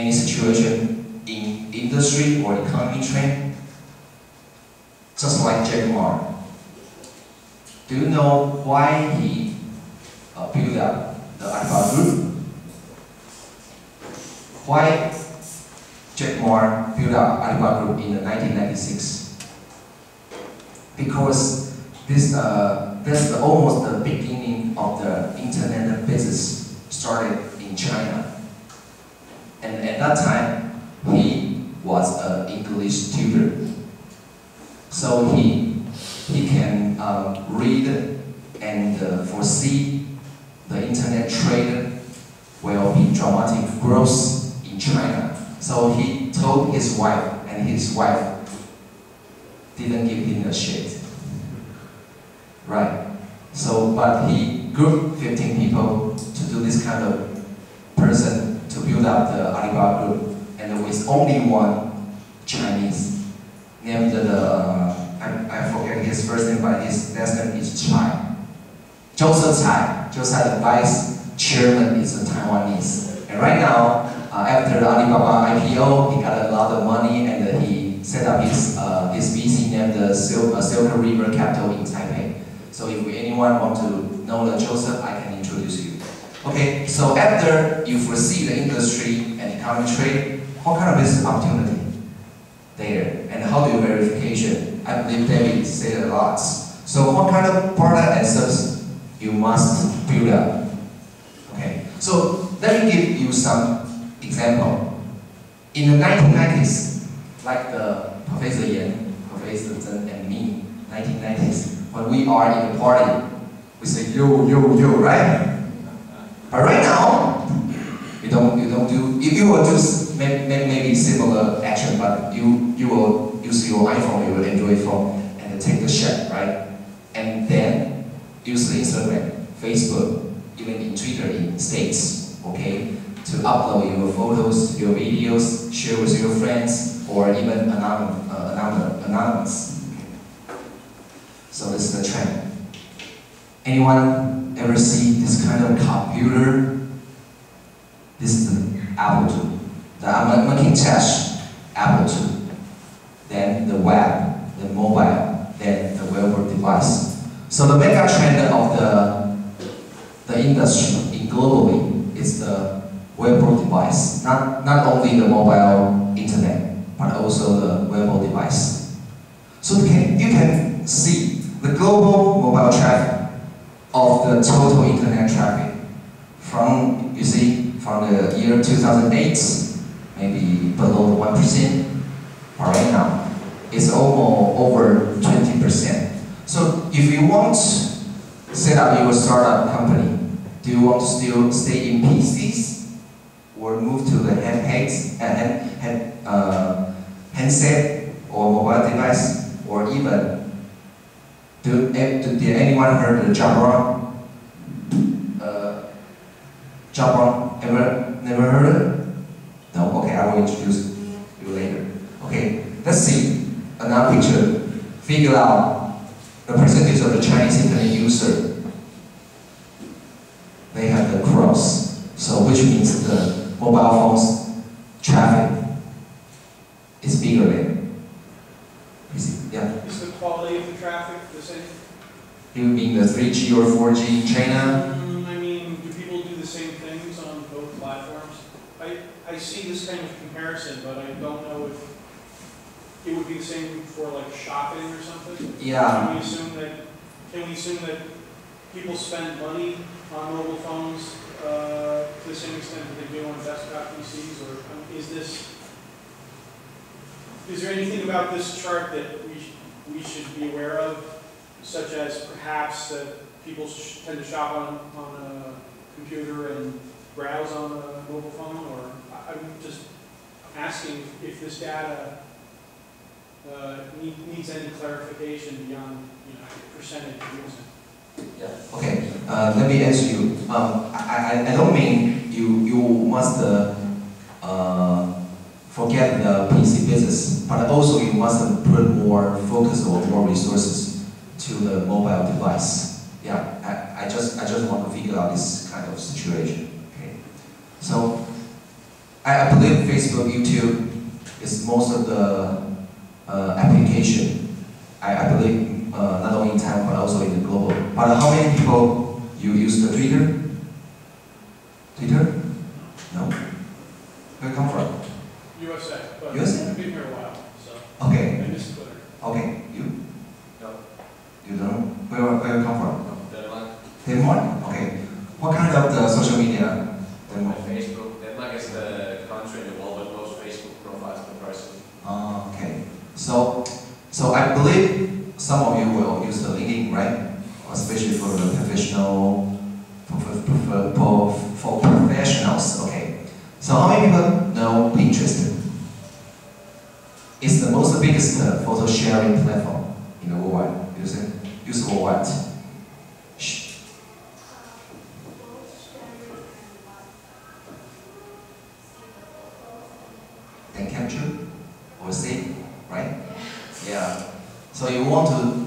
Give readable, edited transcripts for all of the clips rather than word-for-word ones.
any situation in industry or economy trend, just like Jack Ma. Do you know why he built up the Alibaba Group? Why Jack Ma built up Alibaba Group in 1996? Because that's almost the beginning of the internet business started in China. And at that time, he was an English tutor. So he can read and foresee the internet trade will be dramatic growth in China. So he told his wife, and his wife didn't give him a shit. Right. So, but he grouped 15 people to do this kind of person to build up the Alibaba Group, and with only one Chinese named I forget his first name, but his last name is Chai. Joseph Tsai. Joseph, the vice chairman, is a Taiwanese. And right now, after the Alibaba IPO, he got a lot of money, and he set up his VC named the Silk River Capital in Taipei. So if anyone want to know the Joseph, I can introduce you. Okay, so after you foresee the industry and economic trade, what kind of business opportunity there, and how do you verification? I believe David said a lot. So what kind of product and service you must build up? Okay, so let me give you some example. In the 1990s, like the Professor Yan, Professor Zheng, and me, 1990s, when we are in the party, we say yo, yo, yo, right? But right now, you don't do. If you will do maybe similar action, but you will use your iPhone, you will Android phone, and take the shot, right? And then use the Instagram, Facebook, even in Twitter in States, okay, to upload your photos, your videos, share with your friends, or even anonymous. So this is the trend. Anyone ever see this kind of computer? This is the Apple II. The Macintosh Apple II. Then the web, the mobile, then the wearable device. So the mega trend of the industry globally is the wearable device. Not only the mobile internet, but also the wearable device. So you can see the global mobile traffic of the total internet traffic from, you see, from the year 2008, maybe below 1%, but right now, it's almost over 20%. So if you want to set up your startup company, do you want to still stay in PCs or move to the handset or mobile device, or even did anyone heard of Jabra? Jabra, never heard of it? No? Okay, I will introduce you later. Okay, let's see another picture. Figure out the percentage of the Chinese internet user. They have the cross, so which means the mobile phones traffic is bigger than. Yeah. Is the quality of the traffic the same? You mean the 3G or 4G in China? I mean, do people do the same things on both platforms? I see this kind of comparison, but I don't know if it would be the same for like shopping or something. Yeah. Can we assume that people spend money on mobile phones to the same extent that they do on desktop PCs, or is there anything about this chart that we should be aware of, such as perhaps that people tend to shop on a computer and browse on a mobile phone? Or I'm just asking if this data needs any clarification beyond percentage using. Yeah. Okay. Let me answer you. I don't mean you must forget the PC business, but also you must put more focus or more resources to the mobile device. Yeah. I just want to figure out this kind of situation. Okay. So I believe Facebook, YouTube is most of the application. I believe not only in Taiwan but also in the global. But how many people you use the Twitter? Twitter? No. Where you come from? USA. But USA? I've been here a while, so. Okay. I miss Twitter. Okay. You? No. You don't? Where you come from? Denmark. Denmark? Okay. What kind of the social media? My Facebook. Denmark is the country in the world with most Facebook profiles per person. Okay. So I believe some of you will use the LinkedIn, right? Especially for the professional, for professionals. Okay. So how many people know Pinterest? It's the most biggest photo sharing platform in the world. Used worldwide. And capture or save, right? Yeah. So you want to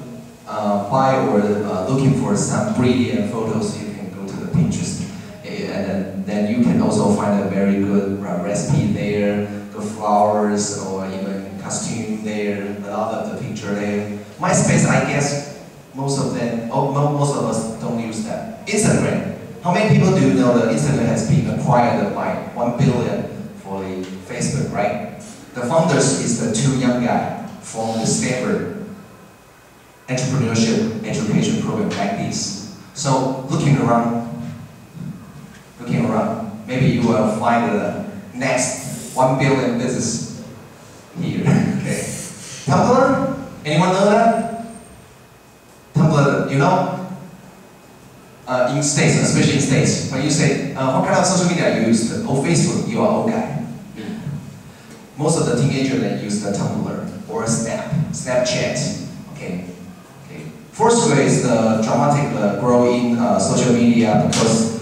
buy or looking for some brilliant photos, you can go to the Pinterest, and then you can also find a very good recipe there, the flowers or even costume there, a lot of the picture there. MySpace, I guess most of us don't use that. Instagram. How many people do you know that Instagram has been acquired by 1 billion for the Facebook, right? The founders is the two young guys from the Stanford Entrepreneurship education program like this. So looking around, maybe you will find the next 1 billion business here. Okay. Tumblr? Anyone know that? Tumblr, you know? In States, especially in States, when you say, what kind of social media you use? Oh, Facebook, you are old guy. Most of the teenagers that use the Tumblr or Snapchat. Okay. First way is the dramatic growing social media because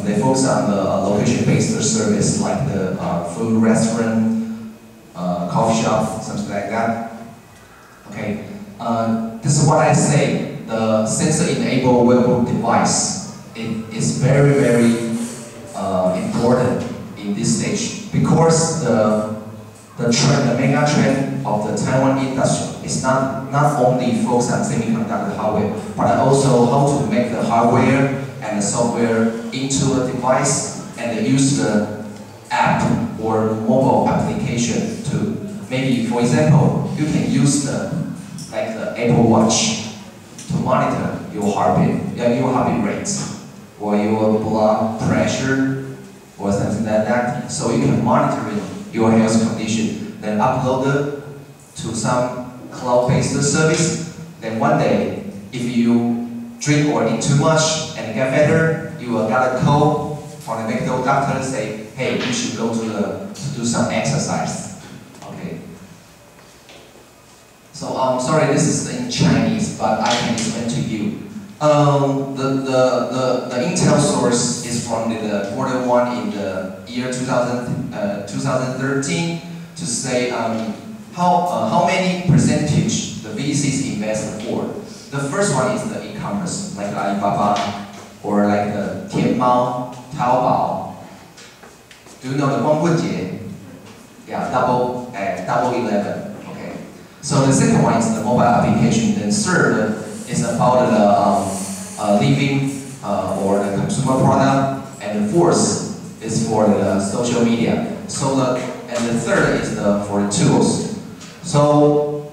they focus on the location-based service like the food restaurant, coffee shop, something like that. Okay. This is what I say. The sensor-enabled wearable device is very, very important in this stage because the mega trend of the Taiwan industry is not only focused on semiconductor hardware, but also how to make the hardware and the software into a device and use the app or mobile application to maybe, for example, you can use the Apple Watch to monitor your heartbeat rate, or your blood pressure, or something like that. So you can monitor your health condition, then upload it to some cloud-based service. Then one day, if you drink or eat too much and get better, you will get a call from the medical doctor say, hey, you should go to do some exercise. Okay. So sorry, this is in Chinese, but I can explain to you. The Intel source is from the quarter one in the year 2013 to say how many percentage the VCs invest for. The first one is the e-commerce, like Alibaba or like the Tianmao, Taobao. Do you know the Guangbujie? Yeah, double 11. Okay. So the second one is the mobile application. Then third is about the living or the consumer product, and the fourth is for the social media. So and the third is for the tools. So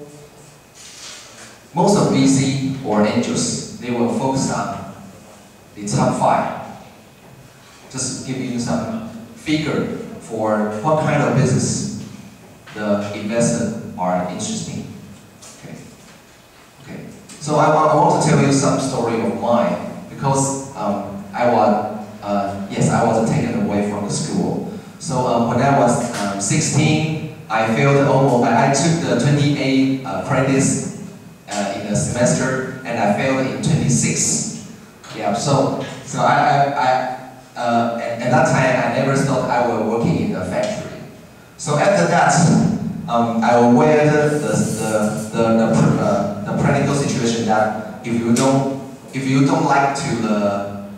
most of VC or angels, they will focus on the top 5. Just give you some figure for what kind of business the investors are interested in. Okay. So I want to tell you some story of mine because I was taken away from the school. So when I was 16, I failed I took the 28 credits in the semester, and I failed in 26. Yeah. So at that time I never thought I was working in a factory. So after that, I will wear the practical situation that if you don't like to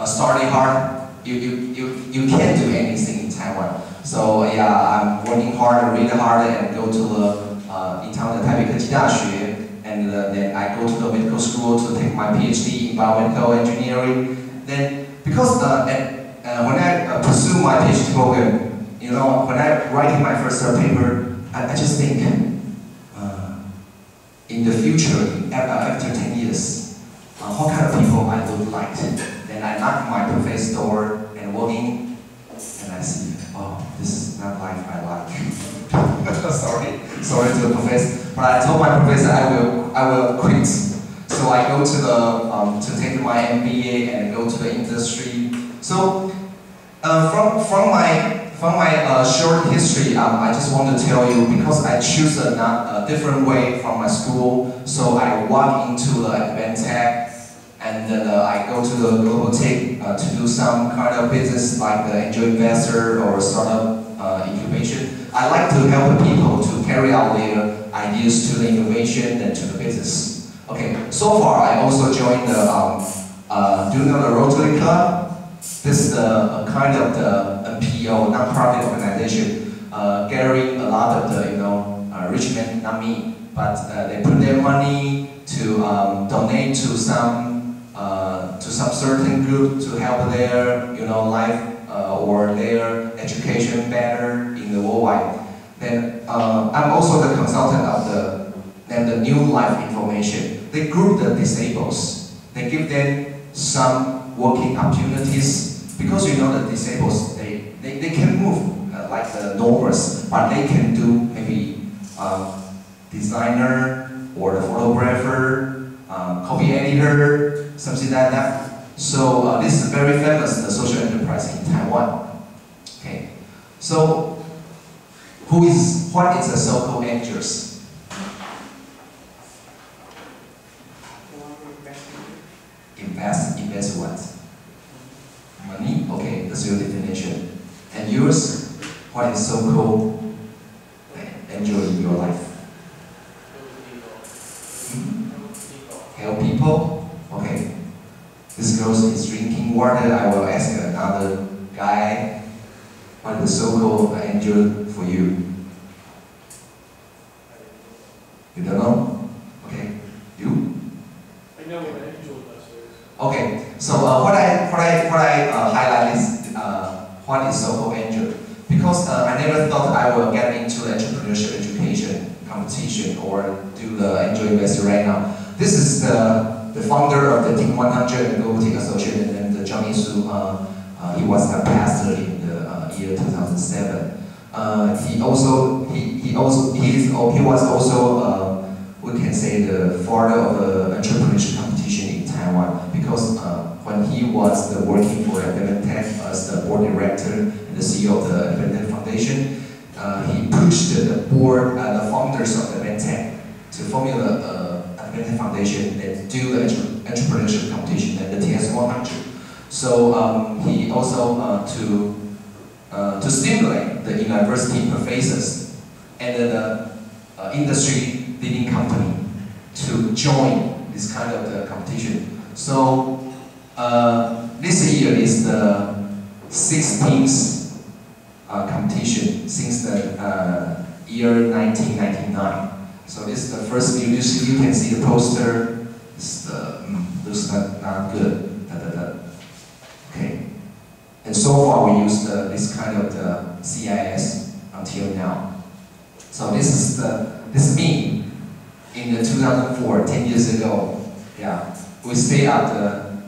study hard, you can't do anything in Taiwan. So yeah, I'm working hard, really hard, and go to the in Taiwan, the Taipei 科技大学, and then I go to the medical school to take my PhD in biomedical engineering. Then because when I pursue my PhD program, you know, when I writing my first paper, I just think in the future, after 10 years, what kind of people I look like. Then I knock my professor's door and working, and I see, oh, this is not life I like. sorry to the professor, but I told my professor I will quit. So I go to the to take my MBA and go to the industry. So from my short history, I just want to tell you, because I choose a different way from my school. So I walk into the advanced tech. And then I go to the global tech to do some kind of business like the angel investor or startup incubation. I like to help people to carry out their ideas to the innovation and to the business. Okay, so far I also joined the, do you know the Rotary Club? This is a kind of the NPO, non-profit organization, gathering a lot of the, you know, rich men, not me, but they put their money to donate to some certain group to help their, you know, life or their education better in the worldwide. Then I'm also the consultant of the new life information. They group the disabled. They give them some working opportunities, because you know the disabled, they can move like the normals, but they can do maybe designer or the photographer, copy editor, something like that. So this is very famous, the social enterprise in Taiwan. Okay, so what is the so-called angels? Invest what? Money? Okay, that's your definition. And yours? What is so-called angel in your life? Help people? Okay. This girl is drinking water. I will ask another guy, what is the so-called angel for you? You don't know? Okay. You? I know what an angel does. Okay. So what I highlight is what is so-called angel, because I never thought I will get into the entrepreneurship education competition or do the angel investor right now. This is the founder of the Team 100 and Global Tech Association, and the Johnny Su. He was a pastor in the year 2007. He was also we can say the father of the entrepreneurship competition in Taiwan, because when he was working for Tech as the board director and the CEO of the Tech Foundation, he pushed the board, the founders of Tech to formulate the Foundation and do the entrepreneurship competition and the TS100. So he also to stimulate the university professors and the industry leading company to join this kind of the competition. So this year is the 16th competition since the year 1999. So this is the first year. You can see the poster. This looks not good. Okay. And so far we use this kind of the CIS until now. So this is me in the 2004, 10 years ago. Yeah, we stay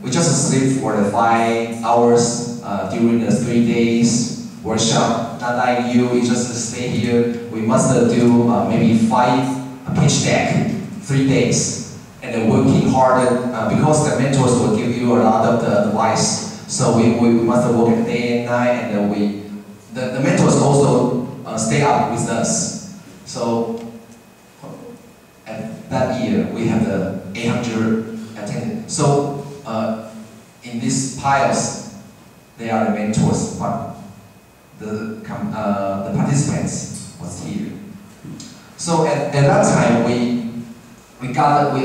we just sleep for the 5 hours during the 3 days workshop. Not like you just stay here. We must do maybe 5 pitch deck, 3 days, and then working harder because the mentors will give you a lot of the advice. So we must work day and night, and then the mentors also stay up with us. So at that year we have the 800 attendants. So in these piles, they are the mentors, but the participants was here. So at that time we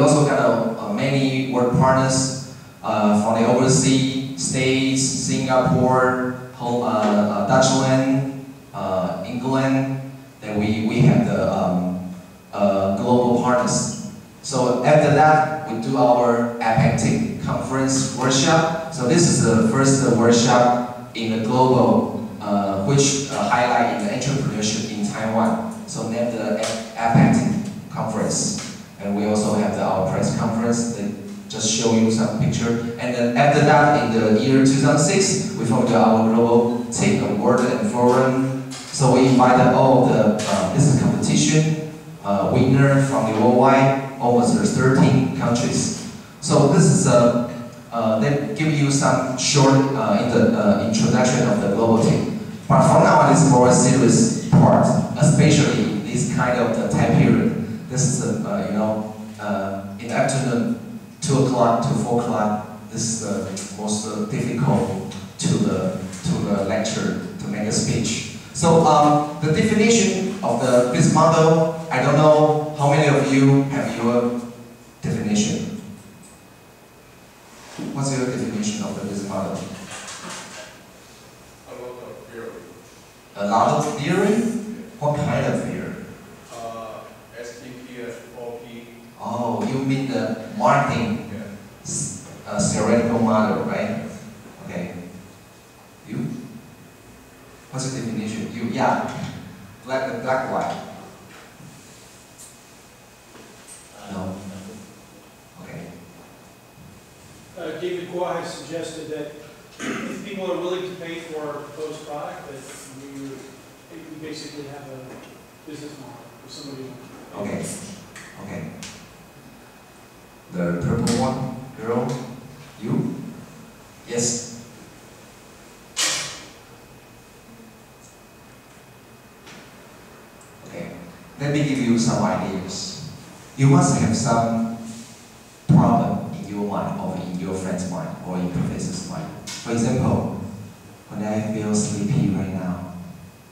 also got many work partners from the overseas. States, Singapore, Dutchland, England. Then we have the global partners. So after that, we do our APEC conference workshop. So this is the first workshop in the global, which highlight in the entrepreneurship in Taiwan. So named the APEC conference. And we also have our press conference. They just show you some picture. And then after that, in the year 2006, we formed our global tech award and forum. So we invited all the business competition winner from the worldwide, almost 13 countries. So this is they give you some short introduction of the global tech. But from now on, it's more serious part, especially in this kind of the time period. This is in the afternoon, 2 o'clock to 4 o'clock. This is the most difficult to the lecture to make a speech. So the definition of the business model, I don't know how many of you have your definition. What's your definition of the business model? A lot of theory. A lot of theory? What kind of theory? STP, SOP. Oh, you mean the marketing theoretical model, right? Okay. You? What's the definition? You? Yeah. Black white. No. Okay. David Guo has suggested that if people are willing to pay for a proposed product, that we basically have a business model for somebody. Okay. Okay. The purple one, girl, you? Yes. Okay. Let me give you some ideas. You must have some problem in your mind, or in your friend's mind, or in professor's mind. For example, when I feel sleepy right now,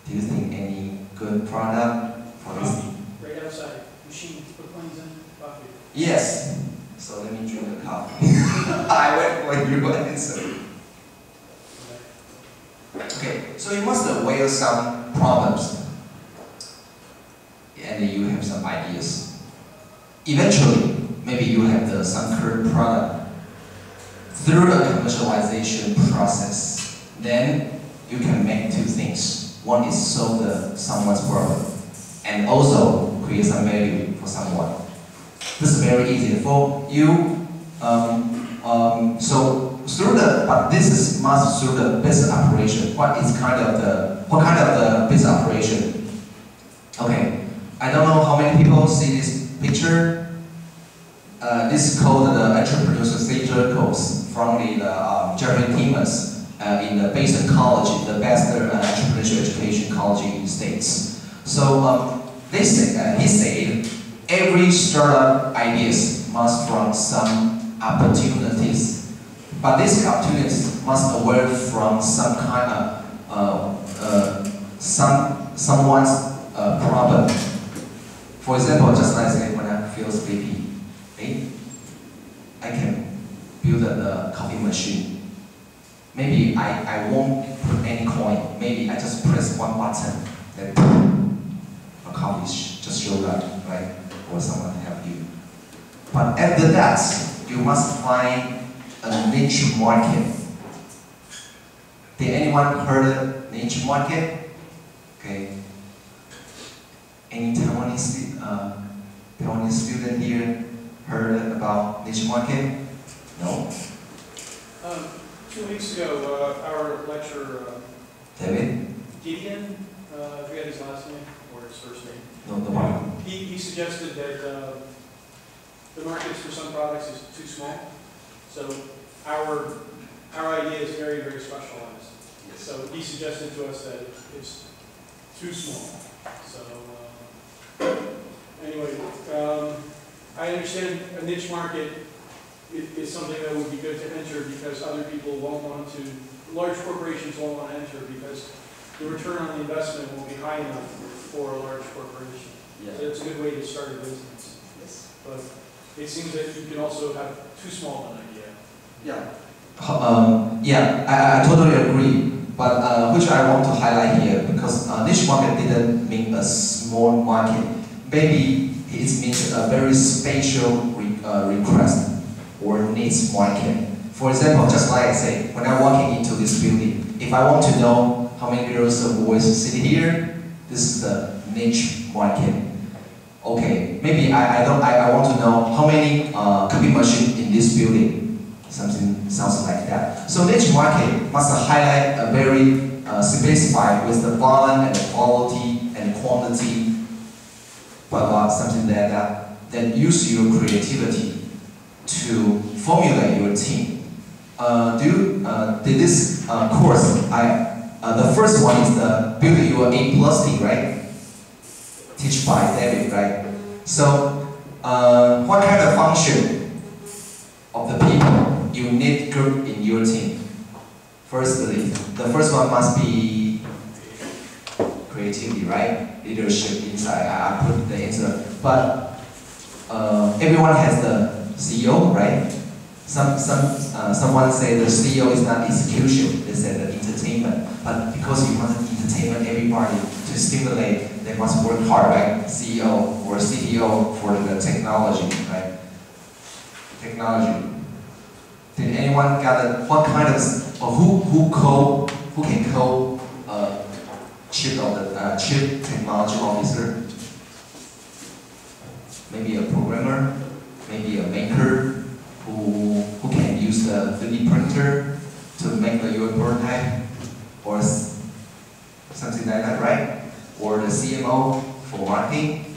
do you think any good product for this? Coffee, right outside. Machine, put coins in, coffee. Yes. So let me drink the coffee. I wait for your answer. Okay, so you must aware some problems, and you have some ideas. Eventually, maybe you have some current product. Through the commercialization process, then you can make two things. One is solve someone's problem, and also create some value for someone. This is very easy for you. But this is must through the business operation. What kind of the business operation? Okay, I don't know how many people see this picture. This is called the Entrepreneurship course from the Jeremy Timmons in the Basin College, the best entrepreneurship education college in the States. So he said every startup ideas must from some opportunities, but these opportunities must aware from some kind of someone's problem. For example, just like I said, when I feel sleepy, I can build a coffee machine. Maybe I won't put any coin. Maybe I just press one button, then a coffee just showed up, right? Or someone help you. But after that, you must find a niche market. Did anyone heard of niche market? Okay. Any Taiwanese student here heard about niche market? No? 2 weeks ago, our lecturer, David? Gideon, I forget his last name or his first name. No, the one. He suggested that the markets for some products is too small. So our idea is very, very specialized. Yes. So he suggested to us that it's too small. So anyway, I understand a niche market is something that would be good to enter because other people won't want to, large corporations won't want to enter because the return on the investment won't be high enough for a large corporation. Yeah. So it's a good way to start a business. Yes. But it seems that you can also have too small an idea. Yeah. Yeah, I totally agree. But which I want to highlight here, because niche market didn't mean a small market. Maybe it means a very special request or needs market. For example, just like I say, when I'm walking into this building, if I want to know how many girls or boys sit here, this is the niche market. Okay, maybe I want to know how many copy machines in this building. Something sounds like that. So niche market must highlight a very specified with the volume and the quality and quantity, but something like that. Then use your creativity to formulate your team. Did this course? The first one is the build your A+ team, right? Teach by David, right? So, what kind of function of the people you need group in your team? Firstly, the first one must be creativity, right? Leadership inside. I put the answer, but everyone has the CEO, right? Someone say the CEO is not execution. They said the entertainment, but because you want to entertain everybody to stimulate, they must work hard, right? CEO or CTO for the technology, right? Technology. Did anyone got what kind of or who can code chief technology officer? Maybe a programmer, maybe a maker who can use the 3D printer to make the UI prototype or something like that, right? Or the CMO for marketing.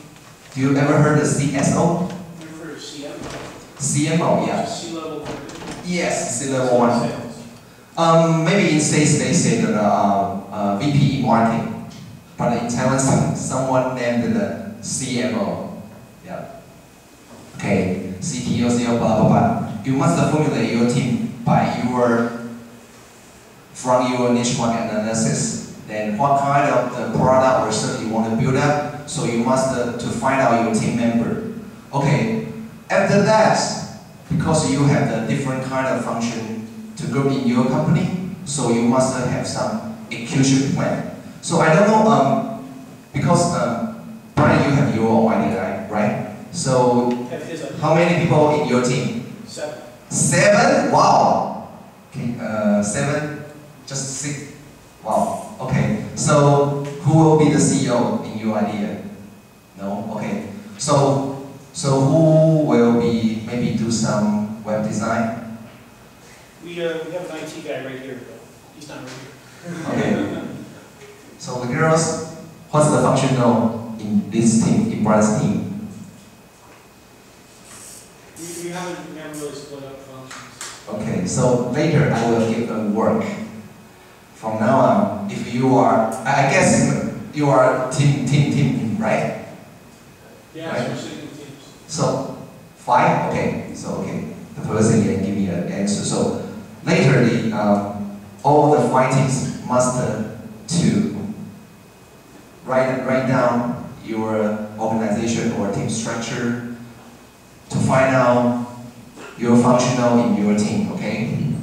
Do you ever heard of CSO? You've heard of CMO? CMO, yeah. C-level. Yes, C-level one. Maybe in States they say that VP marketing, but in Taiwan someone named the CMO. Yeah. Okay, CTO, CEO, blah blah blah. You must formulate your team from your niche market analysis. Then what kind of the product or service you want to build up? So you must to find out your team member. Okay. After that, because you have the different kind of function to group in your company, so you must have some execution plan. So I don't know, because Brian, you have your own idea, right? So how many people in your team? 7. 7? Wow. Okay, 7, just 6. Wow. Okay. So who will be the CEO in your idea? No. Okay. So who will be maybe do some web design? We have an IT guy right here, but he's not right here. Okay. So the girls, what's the functional in this team, in Brian's team? We haven't really split up functions. Okay. So later I will give a work. From now on, if you are, I guess you are team, right? Yeah, right? so we're sitting in teams. So 5, okay. So okay, the person can give me an answer. So later, all the 5 teams must to write down your organization or team structure to find out your functional in your team. Okay.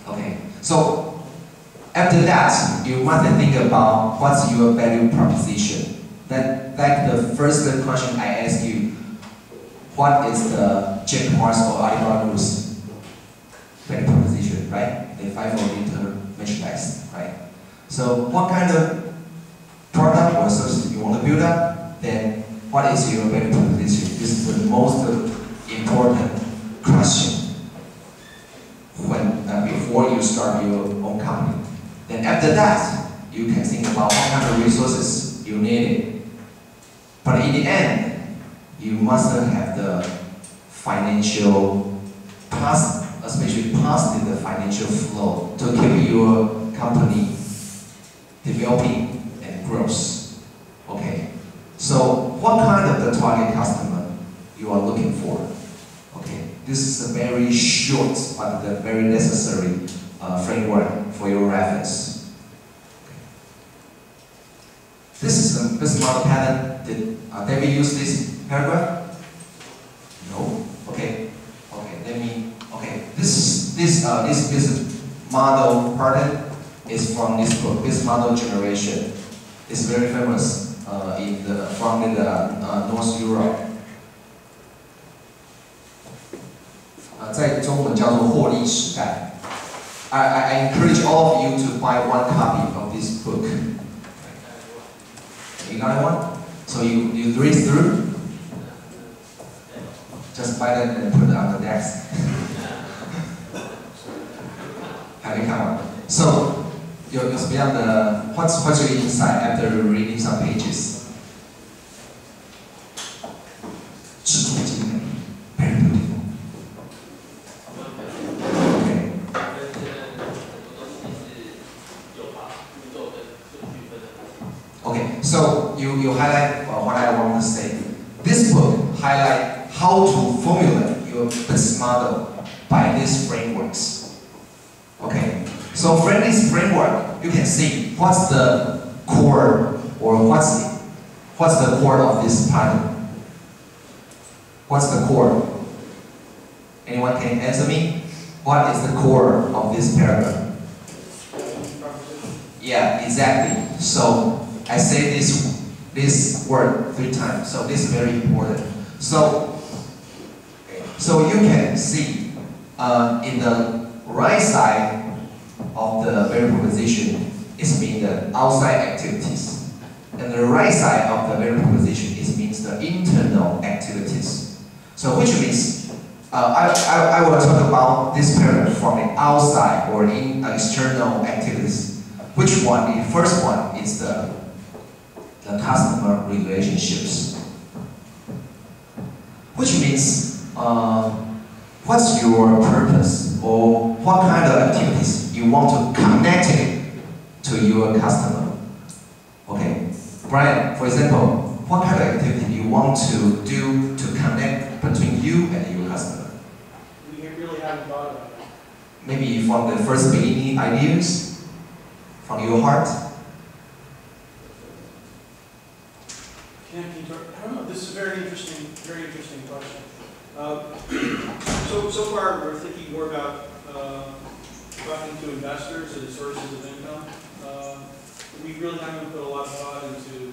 Okay. So after that, you must think about what's your value proposition. Like the first question I asked you, what is the Jack Ma's or Alibaba Group's value proposition, right? They fight for merchandise, right? So what kind of product or service you want to build up, then what is your value proposition? This is the most important question when before you start your own company. Then after that, you can think about what kind of resources you need. But in the end, you must have the financial, especially positive financial flow to keep your company developing and growth. Okay. So what kind of the target customer you are looking for? Okay. This is a very short but a very necessary framework for your reference. Okay. This is the business model pattern. Did David use this paragraph? No. Okay. Okay. Okay. This this business model pattern is from this book. This model generation is very famous from North Europe. 在中文叫做获利时代。I encourage all of you to buy one copy of this book. You got one? So you read through. Just buy them and put it on the desk. 还没看完。So 有什么样的 what's your insight after reading some pages? 制作精美 very beautiful. Okay, so you highlight what I want to say. This book highlight how to formulate your business model by these frameworks. Okay, so from this framework, you can see what's the core or what's the core of this pattern. What's the core? Anyone can answer me? What is the core of this paragraph? Yeah, exactly. So I say this word 3 times. So this is very important. So you can see in the right side of the value proposition is mean the outside activities, and the right side of the value proposition is means the internal activities. So which means I will talk about this paragraph from the outside or in external activities. Which one? The first one is the customer relationships. Which means what's your purpose or what kind of activities you want to connect it to your customer. Okay, Brian, for example, what kind of activity you want to do to connect between you and your customer? We really haven't thought about it. Maybe from the first beginning ideas, from your heart. I don't know. This is a very interesting question. So far, we're thinking more about talking to investors and sources of income. We really haven't put a lot of thought into